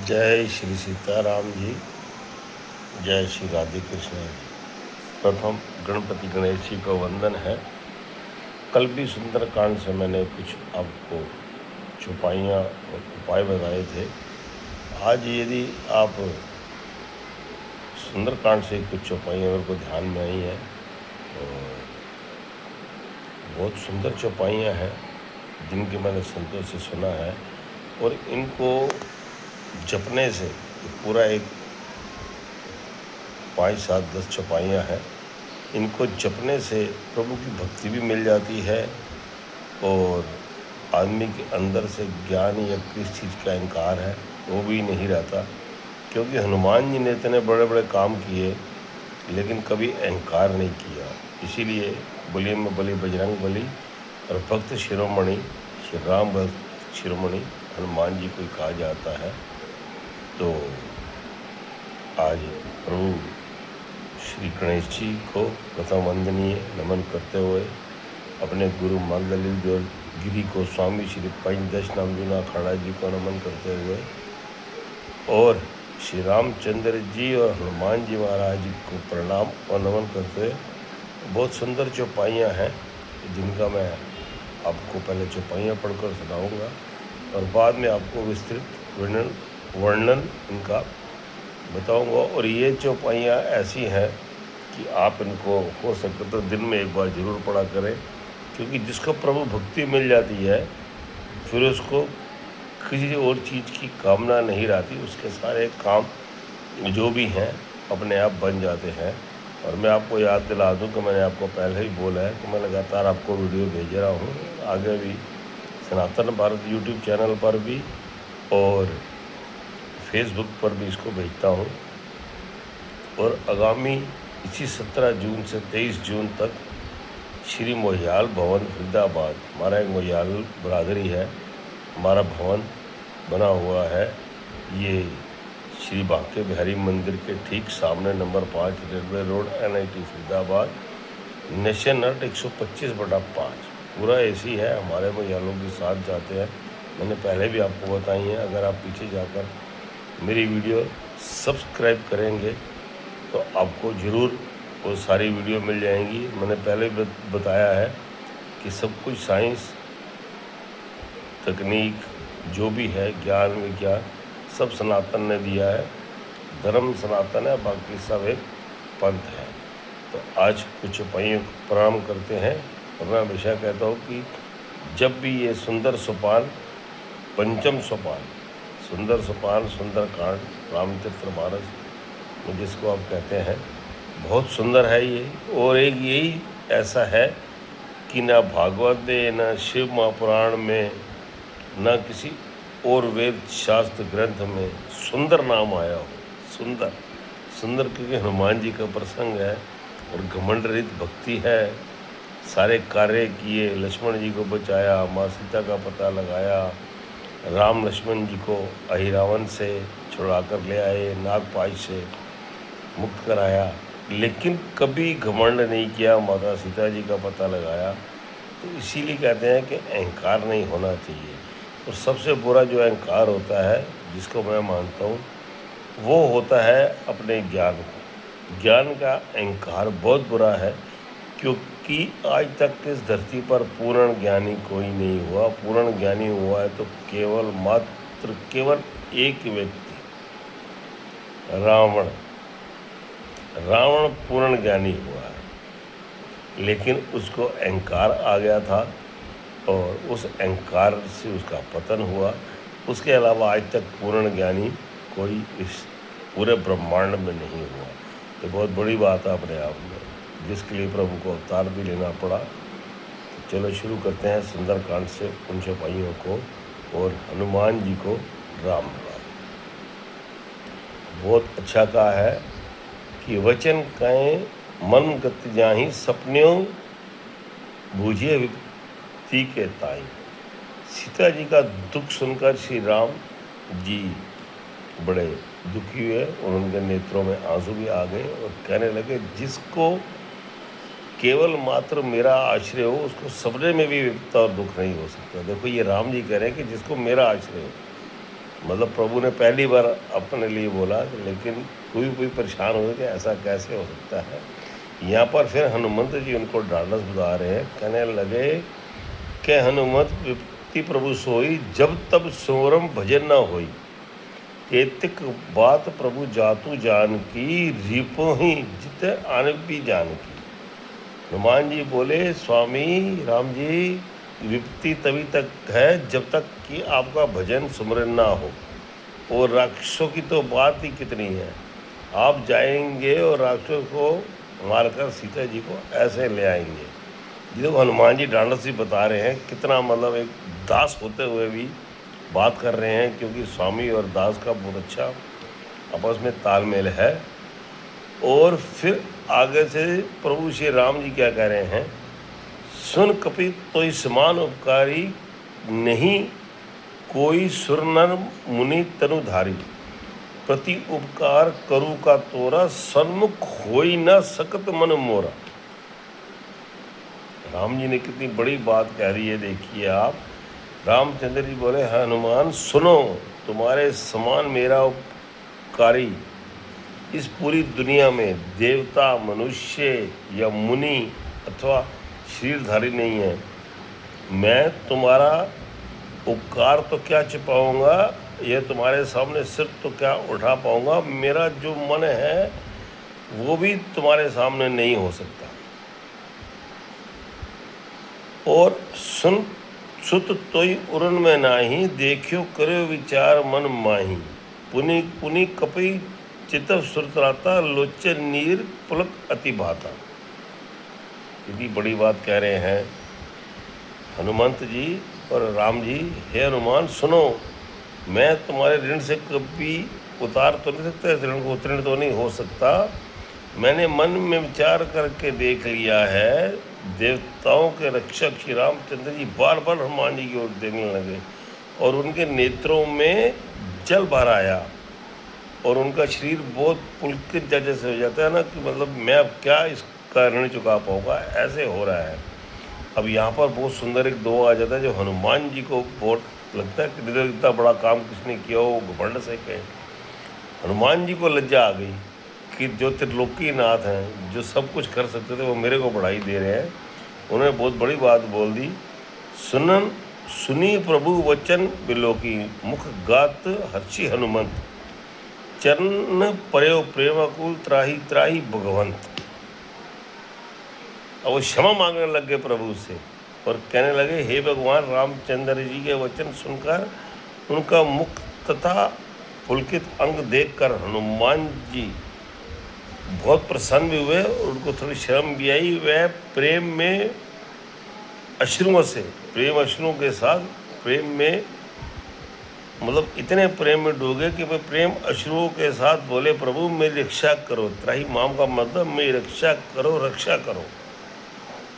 जय श्री सीताराम जी। जय श्री राधे कृष्ण जी। प्रथम गणपति गणेश जी को वंदन है। कल भी सुंदरकांड से मैंने कुछ आपको चौपाइयाँ और उपाय बताए थे। आज यदि आप सुंदरकांड से कुछ चौपाइयाँ मेरे को ध्यान में आई हैं और बहुत सुंदर चौपाइयाँ हैं जिनके मैंने संतों से सुना है, और इनको जपने से पूरा एक 5, 7, 10 चौपाइयाँ हैं। इनको जपने से प्रभु की भक्ति भी मिल जाती है और आदमी के अंदर से ज्ञान या किस चीज़ का इनकार है वो भी नहीं रहता, क्योंकि हनुमान जी ने इतने बड़े बड़े काम किए लेकिन कभी अहंकार नहीं किया। इसीलिए बलि में बलि बजरंग बली और भक्त शिरोमणि श्री राम भक्त शिरोमणि हनुमान जी को कहा जाता है। तो आज प्रभु श्री गणेश जी को प्रथम वंदनीय नमन करते हुए अपने गुरु मालदलित गिरी को स्वामी श्री पंचदश नामजुना अखाड़ा जी को नमन करते हुए और श्री रामचंद्र जी और हनुमान जी महाराज जी को प्रणाम और नमन करते हुए बहुत सुंदर चौपाइयाँ हैं जिनका मैं आपको पहले चौपाइयाँ पढ़कर सुनाऊंगा और बाद में आपको विस्तृत वर्णन इनका बताऊंगा। और ये चौपाइयाँ ऐसी हैं कि आप इनको हो सके तो दिन में एक बार ज़रूर पढ़ा करें, क्योंकि जिसको प्रभु भक्ति मिल जाती है फिर उसको किसी और चीज़ की कामना नहीं रहती, उसके सारे काम जो भी हैं अपने आप बन जाते हैं। और मैं आपको याद दिला दूं कि मैंने आपको पहले ही बोला है कि मैं लगातार आपको वीडियो भेज रहा हूँ, आगे भी सनातन भारत यूट्यूब चैनल पर भी और फेसबुक पर भी इसको भेजता हूँ। और आगामी इसी 17 जून से 23 जून तक श्री मोहियाल भवन फरीदाबाद, हमारा एक मोहियाल बरादरी है, हमारा भवन बना हुआ है। ये श्री बांके बिहारी मंदिर के ठीक सामने number 5 railway road NIT Faridabad, नेशन नट 125/5 पूरा AC है। हमारे मोहियालों के साथ जाते हैं, मैंने पहले भी आपको बताई हैं। अगर आप पीछे जाकर मेरी वीडियो सब्सक्राइब करेंगे तो आपको ज़रूर वो सारी वीडियो मिल जाएंगी। मैंने पहले बताया है कि सब कुछ साइंस तकनीक जो भी है ज्ञान विज्ञान सब सनातन ने दिया है। धर्म सनातन है, बाकी सब एक पंथ है। तो आज कुछ चौपाइयों को प्रणाम करते हैं। और मैं हमेशा कहता हूँ कि जब भी ये सुंदर सोपान, पंचम सोपान, सुंदर सोपान सुंदरकांड रामचरितमानस जिसको आप कहते हैं, बहुत सुंदर है ये। और एक यही ऐसा है कि ना भागवत में, ना शिव महापुराण में, ना किसी और वेद शास्त्र ग्रंथ में सुंदर नाम आया हो। सुंदर सुंदर क्योंकि हनुमान जी का प्रसंग है और घमंड रहित भक्ति है। सारे कार्य किए, लक्ष्मण जी को बचाया, माँ सीता का पता लगाया, राम लक्ष्मण जी को अहिरावण से छुड़ा कर ले आए, नागपाश से मुक्त कराया, लेकिन कभी घमंड नहीं किया, माता सीता जी का पता लगाया। तो इसीलिए कहते हैं कि अहंकार नहीं होना चाहिए। और सबसे बुरा जो अहंकार होता है जिसको मैं मानता हूँ वो होता है अपने ज्ञान का। ज्ञान का अहंकार बहुत बुरा है, क्योंकि आज तक इस धरती पर पूर्ण ज्ञानी कोई नहीं हुआ। पूर्ण ज्ञानी हुआ है तो केवल एक व्यक्ति, रावण पूर्ण ज्ञानी हुआ है, लेकिन उसको अहंकार आ गया था और उस अहंकार से उसका पतन हुआ। उसके अलावा आज तक पूर्ण ज्ञानी कोई इस पूरे ब्रह्मांड में नहीं हुआ। ये बहुत बड़ी बात है अपने आप में, जिसके लिए प्रभु को अवतार भी लेना पड़ा। तो चलो शुरू करते हैं सुंदरकांड से उन चौपाइयों को और हनुमान जी को राम राम। बहुत अच्छा कहा है कि वचन कहें मन गति जाहि, सपन्यों बूझे विपत्ति के ताई। सीता जी का दुख सुनकर श्री राम जी बड़े दुखी हुए और उनके नेत्रों में आंसू भी आ गए और कहने लगे, जिसको केवल मात्र मेरा आश्रय हो उसको सपने में भी विपत्ता और दुख नहीं हो सकता। देखो ये राम जी कह रहे हैं कि जिसको मेरा आश्रय हो, मतलब प्रभु ने पहली बार अपने लिए बोला, लेकिन कोई परेशान हो गया कि ऐसा कैसे हो सकता है। यहाँ पर फिर हनुमंत जी उनको ढाढ़स बता रहे हैं, कहने लगे कि हनुमत विपत्ति प्रभु सोई, जब तब सोरम भजन न होई। एतिक बात प्रभु जातु जान की, रिपो ही जित आन भी जान की। हनुमान जी बोले, स्वामी राम जी, विपत्ति तभी तक है जब तक कि आपका भजन सुमरन ना हो। और राक्षसों की तो बात ही कितनी है, आप जाएंगे और राक्षसों को मारकर सीता जी को ऐसे ले आएंगे। ये देखो हनुमान जी ढांढस से बता रहे हैं, कितना मतलब एक दास होते हुए भी बात कर रहे हैं, क्योंकि स्वामी और दास का बहुत अच्छा आपस में तालमेल है। और फिर आगे से प्रभु श्री राम जी क्या कह रहे हैं, सुन कपि तो समान उपकारी, नहीं कोई सुर नर मुनि तनुधारी। प्रति उपकार करू का तोरा, सन्मुख होई न सकत मन मोरा। राम जी ने कितनी बड़ी बात कह रही है, देखिए आप। रामचंद्र जी बोले, हनुमान सुनो, तुम्हारे समान मेरा उपकारी इस पूरी दुनिया में देवता, मनुष्य या मुनि अथवा शरीरधारी नहीं है। मैं तुम्हारा उपकार तो क्या छिपाऊंगा, यह तुम्हारे सामने सिर तो क्या उठा पाऊंगा, मेरा जो मन है वो भी तुम्हारे सामने नहीं हो सकता। और सुन सुत तोई उरन में नाही, देखियो करो विचार मन माही। पुनि पुनि कपि चितव सुरतराता, लोचन नीर पुलक अति भाता। कितनी बड़ी बात कह रहे हैं हनुमंत जी और राम जी। हे हनुमान सुनो, मैं तुम्हारे ऋण से कभी उतार तो नहीं सकता, इस ऋण को उत्तीर्ण तो नहीं हो सकता। मैंने मन में विचार करके देख लिया है। देवताओं के रक्षक श्री रामचंद्र जी बार बार हनुमान जी की ओर देखने लगे और उनके नेत्रों में जल भर आया और उनका शरीर बहुत पुलकित जैसे हो जाता है ना, कि मतलब मैं अब क्या इसका ऋण चुका पाऊंगा, ऐसे हो रहा है। अब यहाँ पर बहुत सुंदर एक दो आ जाता है जो हनुमान जी को बहुत लगता है कि इतना बड़ा काम किसने किया हो, घमंड से कहे। हनुमान जी को लज्जा आ गई कि जो त्रिलोकी नाथ हैं, जो सब कुछ कर सकते थे, वो मेरे को बढ़ाई दे रहे हैं। उन्होंने बहुत बड़ी बात बोल दी, सुनी प्रभु वचन बिलोकी, मुख गात हर्षि हनुमंत। चरण पर्यो प्रेमाकुल, त्राही त्राही भगवंत। अब वो क्षमा मांगने लग गए प्रभु से और कहने लगे, हे भगवान, रामचंद्र जी के वचन सुनकर उनका मुख तथा पुलकित अंग देखकर हनुमान जी बहुत प्रसन्न भी हुए और उनको थोड़ी शर्म भी आई। वह प्रेम में अश्रुओं से, प्रेम अश्रुओं के साथ प्रेम में मतलब इतने प्रेम में डूबे कि वे प्रेम अश्रुओं के साथ बोले, प्रभु मेरी रक्षा करो। त्राही माम का मतलब मेरी रक्षा करो, रक्षा करो।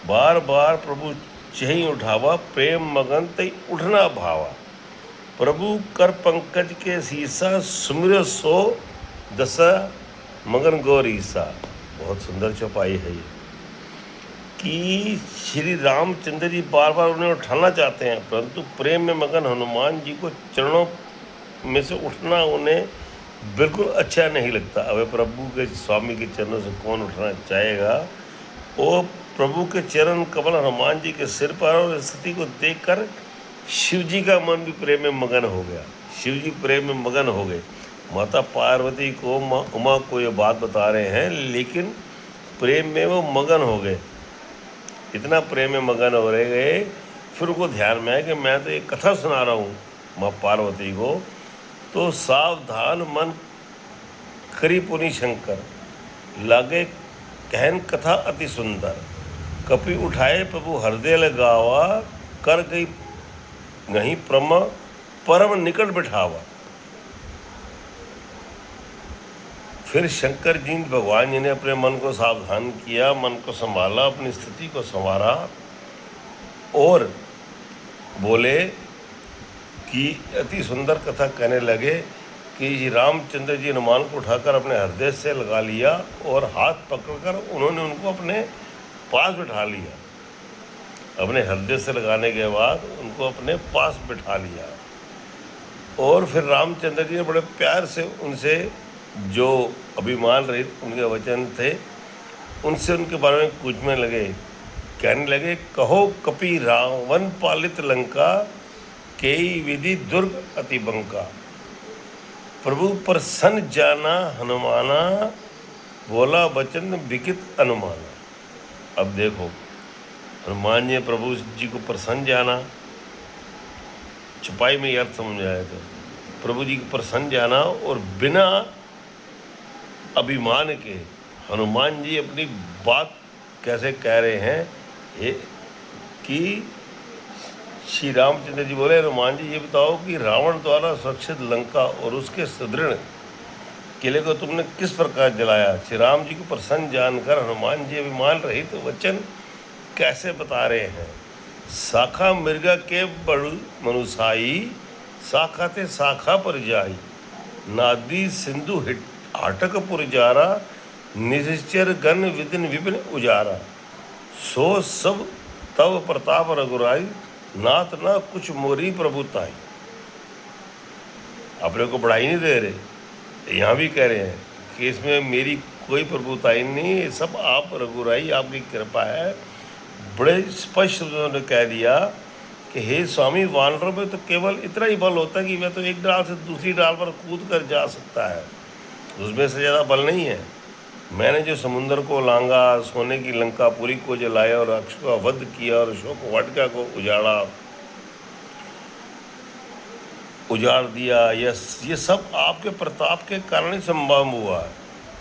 बार बार प्रभु चही उठावा, प्रेम मगन तई उठना भावा। प्रभु कर पंकज के शीसा, सुमिर सो दशा मगन गौरीसा। बहुत सुंदर चौपाई है ये, कि श्री रामचंद्र जी बार बार उन्हें उठाना चाहते हैं, परंतु प्रेम में मगन हनुमान जी को चरणों में से उठना उन्हें बिल्कुल अच्छा नहीं लगता। अब प्रभु के स्वामी के चरणों से कौन उठना चाहेगा। वो प्रभु के चरण कमल हनुमान जी के सिर पर, और स्थिति को देखकर शिव जी का मन भी प्रेम में मगन हो गया। शिव जी प्रेम में मगन हो गए। माता पार्वती को, माँ उमा को ये बात बता रहे हैं, लेकिन प्रेम में वो मगन हो गए। इतना प्रेम में मगन हो रहे गए, फिर उनको ध्यान में आया कि मैं तो एक कथा सुना रहा हूँ माँ पार्वती को, तो सावधान मन करी पुनि शंकर, लागे कहन कथा अति सुंदर। कपि उठाए प्रभु हृदय लगावा, कर गई नहीं परम निकट बिठावा। फिर शंकर जी भगवान जी ने अपने मन को सावधान किया, मन को संभाला, अपनी स्थिति को संवारा और बोले कि अति सुंदर कथा कहने लगे कि रामचंद्र जी हनुमान को उठाकर अपने हृदय से लगा लिया और हाथ पकड़कर उन्होंने उनको अपने पास बिठा लिया। अपने हृदय से लगाने के बाद उनको अपने पास बिठा लिया और फिर रामचंद्र जी ने बड़े प्यार से उनसे, जो अभिमान रहित उनके वचन थे, उनसे उनके बारे में पूछने लगे, कहने लगे, कहो कपि रावण पालित लंका, केई विधि दुर्ग अति बंका। प्रभु प्रसन्न जाना हनुमाना, बोला वचन विकित अनुमाना। अब देखो, हनुमान जी ने प्रभु जी को प्रसन्न जाना, छुपाई में अर्थ समझाया तो प्रभु जी को प्रसन्न जाना, और बिना अभिमान के हनुमान जी अपनी बात कैसे कह रहे हैं कि श्री रामचंद्र जी बोले, हनुमान जी ये बताओ कि रावण द्वारा सुरक्षित लंका और उसके सुदृढ़ किले को तुमने किस प्रकार जलाया। श्री राम जी को प्रसन्न जानकर हनुमान जी अभिमान रहित वचन कैसे बता रहे हैं। शाखा मृगा के बड़ु मनुसाई, शाखा ते शाखा पर जाई, नादी सिंधु हाटक पुरजारा, निश्चर गण विदिन विपिन उजारा, सो सब तव प्रताप रघुराई, नाथ ना कुछ मोरी प्रभुताई। अपने को बढ़ाई नहीं दे रहे, यहाँ भी कह रहे हैं कि इसमें मेरी कोई प्रभुताई नहीं, ये सब आप रघुराई, आपकी कृपा है। बड़े स्पष्ट उन्होंने कह दिया कि हे स्वामी, वानरों में तो केवल इतना ही बल होता है कि वह तो एक डाल से दूसरी डाल पर कूद कर जा सकता है, उसमें से ज़्यादा बल नहीं है। मैंने जो समुद्र को लांगा, सोने की लंकापुरी को जलाया और अक्ष का वध किया और अशोक वाटिका को उजाड़ दिया, ये सब आपके प्रताप के कारण ही संभव हुआ है।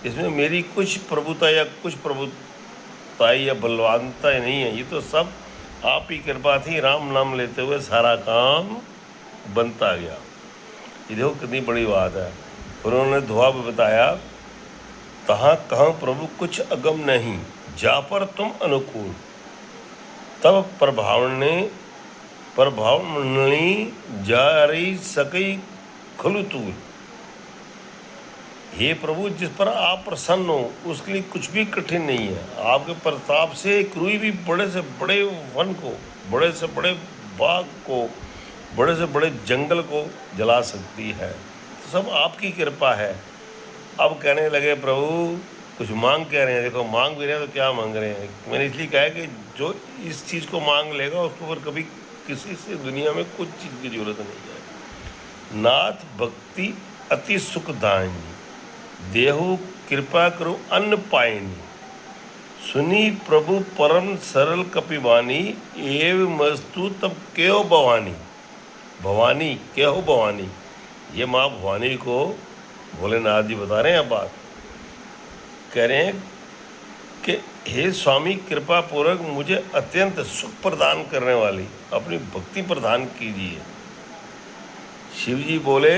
इसमें मेरी कुछ प्रभुता या कुछ प्रभुताई या बलवानता नहीं है, ये तो सब आप ही कृपा थी। राम नाम लेते हुए सारा काम बनता गया। ये देखो कितनी बड़ी बात है। उन्होंने दुआ में बताया, तहाँ कहाँ प्रभु कुछ अगम नहीं, जा पर तुम अनुकूल, तब प्रभावनी जा रही सकई खुलतूल। हे प्रभु, जिस पर आप प्रसन्न हो उसके लिए कुछ भी कठिन नहीं है। आपके प्रताप से कोई भी बड़े से बड़े वन को, बड़े से बड़े बाग को, बड़े से बड़े जंगल को जला सकती है। तो सब आपकी कृपा है। अब कहने लगे, प्रभु कुछ मांग कह रहे हैं। देखो, मांग भी रहे हैं तो क्या मांग रहे हैं। मैंने इसलिए कहा है कि जो इस चीज़ को मांग लेगा उसको फिर कभी किसी से दुनिया में कुछ चीज़ की जरूरत नहीं है। नाथ भक्ति अति सुखदायिनी, देहु कृपा करो अन्न पायनी, सुनी प्रभु परम सरल कपिवानी, एव मस्तु तब क्यों भवानी। भवानी क्यों भवानी, ये माँ भवानी को भोलेनाथ जी बता रहे हैं। अब बात कह रहे हैं कि हे स्वामी, कृपा पूर्वक मुझे अत्यंत सुख प्रदान करने वाली अपनी भक्ति प्रदान कीजिए। शिव जी बोले,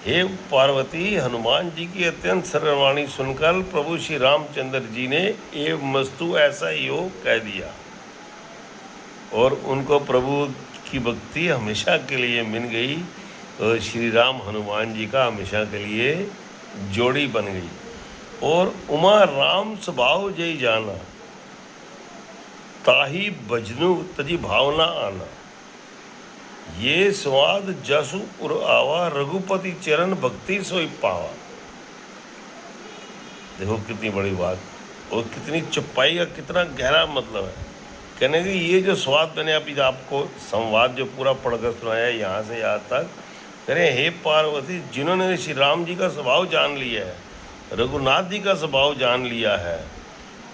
हे पार्वती, हनुमान जी की अत्यंत सरल वाणी सुनकर प्रभु श्री रामचंद्र जी ने एव मस्तु ऐसा ही हो कह दिया, और उनको प्रभु की भक्ति हमेशा के लिए मिल गई। और श्री राम हनुमान जी का हमेशा के लिए जोड़ी बन गई। और उमा राम स्वभाव जय जाना, ताही भजनु तजी भावना आना, ये स्वाद जसु उर आवा, रघुपति चरण भक्ति सोई पावा। देखो कितनी बड़ी बात और कितनी चुपाई का कितना गहरा मतलब है। कहने की ये जो स्वाद मैंने अभी आपको संवाद जो पूरा पढ़कर सुनाया यहाँ से यहाँ तक, करें हे पार्वती, जिन्होंने श्री राम जी का स्वभाव जान लिया है, रघुनाथ जी का स्वभाव जान लिया है,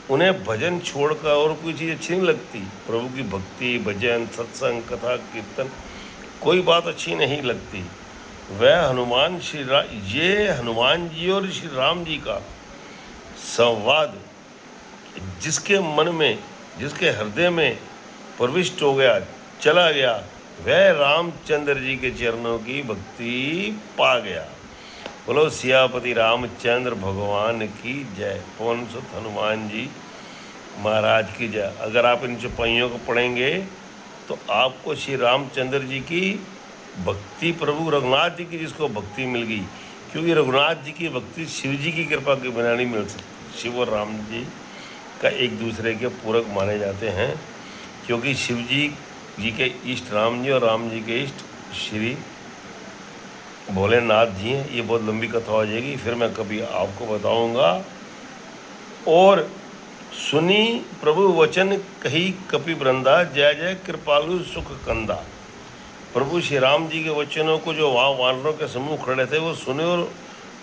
उन्हें भजन छोड़कर और कोई चीज़ अच्छी नहीं लगती। प्रभु की भक्ति, भजन, सत्संग, कथा, कीर्तन, कोई बात अच्छी नहीं लगती। वह हनुमान ये हनुमान जी और श्री राम जी का संवाद जिसके मन में, जिसके हृदय में प्रविष्ट हो गया, चला गया, वह रामचंद्र जी के चरणों की भक्ति पा गया। बोलो सियापति रामचंद्र भगवान की जय। पवन सुत हनुमान जी महाराज की जय। अगर आप इन चौपाइयों को पढ़ेंगे तो आपको श्री रामचंद्र जी की भक्ति, प्रभु रघुनाथ जी की जिसको भक्ति मिल गई, क्योंकि रघुनाथ जी की भक्ति शिव जी की कृपा के बिना नहीं मिल सकती। शिव और राम जी का एक दूसरे के पूरक माने जाते हैं, क्योंकि शिव जी के इष्ट राम जी और राम जी के इष्ट श्री भोलेनाथ जी हैं। ये बहुत लंबी कथा हो जाएगी, फिर मैं कभी आपको बताऊंगा। और सुनी प्रभु वचन कही कपि वृंदा, जय जय कृपालु सुख कंदा। प्रभु श्री राम जी के वचनों को जो वहाँ वानरों के समूह खड़े थे वो सुने, और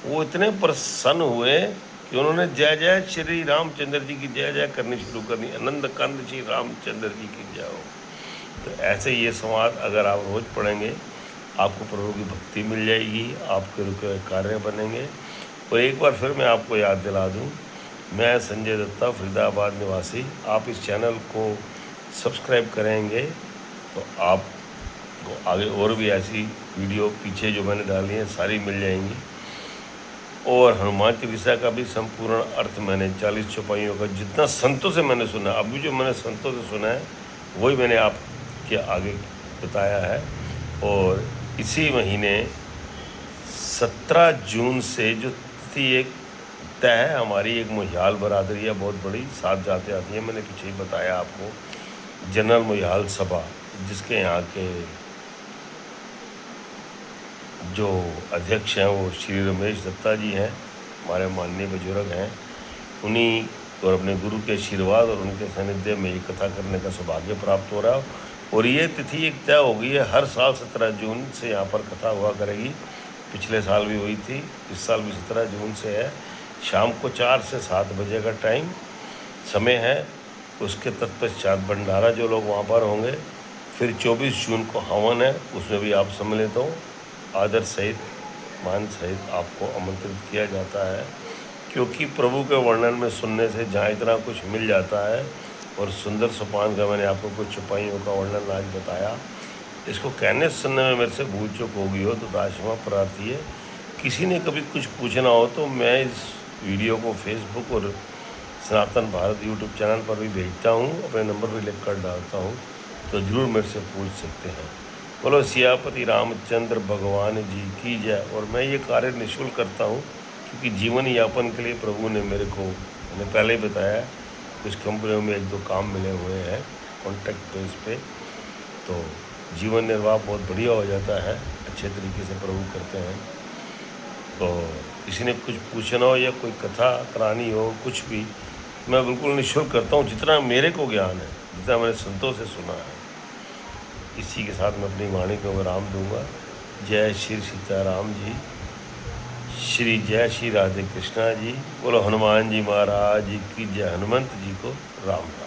वो इतने प्रसन्न हुए कि उन्होंने जय जय श्री रामचंद्र जी की जय जय करनी शुरू करनी, आनंद कंद श्री रामचंद्र जी की जय हो। तो ऐसे ये संवाद अगर आप रोज़ पढ़ेंगे, आपको प्रभु की भक्ति मिल जाएगी, आपके रुके हुए कार्य बनेंगे। और एक बार फिर मैं आपको याद दिला दूं, मैं संजय दत्ता, फरीदाबाद निवासी। आप इस चैनल को सब्सक्राइब करेंगे तो आपको आगे और भी ऐसी वीडियो पीछे जो मैंने डाली हैं सारी मिल जाएंगी। और हनुमान चालीसा का भी संपूर्ण अर्थ मैंने 40 चौपाइयों का जितना संतों से मैंने सुना, अभी जो मैंने संतों से सुना है वही मैंने आपके आगे बताया है। और इसी महीने 17 जून से जो तिथि एक तय है, हमारी एक मोहियाल बरादरी है बहुत बड़ी, साथ जाते आती है, मैंने पीछे ही बताया आपको, जनरल मोहियाल सभा, जिसके यहाँ के जो अध्यक्ष हैं वो श्री रमेश दत्ता जी हैं, हमारे माननीय बुजुर्ग हैं। उन्हीं और अपने गुरु के आशीर्वाद और उनके सानिध्य में ये कथा करने का सौभाग्य प्राप्त हो रहा है। और ये तिथि एक तय हो गई है, हर साल 17 जून से यहाँ पर कथा हुआ करेगी। पिछले साल भी हुई थी, इस साल भी 17 जून से है। शाम को 4 से 7 बजे का टाइम समय है। उसके तत्पश्चात भंडारा जो लोग वहाँ पर होंगे। फिर 24 जून को हवन है, उसमें भी आप सम्मिलित हो। आदर सहित, मान सहित आपको आमंत्रित किया जाता है, क्योंकि प्रभु के वर्णन में सुनने से जहाँ इतना कुछ मिल जाता है। और सुंदर सोपान का मैंने आपको कुछ चौपाइयों का वर्णन आज बताया। इसको कहने सुनने में मेरे से भूल चूक होगी हो तो दाशमा प्रार्थी है। किसी ने कभी कुछ पूछना हो तो मैं इस वीडियो को फेसबुक और सनातन भारत यूट्यूब चैनल पर भी भेजता हूँ, अपने नंबर भी लिख कर डालता हूँ, तो ज़रूर मेरे से पूछ सकते हैं। बोलो सियापति रामचंद्र भगवान जी की जय। और मैं ये कार्य निःशुल्क करता हूँ, क्योंकि जीवन यापन के लिए प्रभु ने मेरे को, मैंने पहले ही बताया, कुछ कंपनियों में 1-2 काम मिले हुए हैं कॉन्ट्रैक्ट बेस पे, तो जीवन निर्वाह बहुत बढ़िया हो जाता है, अच्छे तरीके से प्रभु करते हैं। तो किसी ने कुछ पूछना हो या कोई कथा करानी हो, कुछ भी, मैं बिल्कुल निःशुल्क करता हूँ, जितना मेरे को ज्ञान है, जितना मैंने संतों से सुना है। इसी के साथ मैं अपनी वाणी को विराम दूंगा। जय श्री सीताराम जी, श्री जय श्री राधे कृष्णा जी। बोलो हनुमान जी महाराज की जय, हनुमंत जी को राम राम।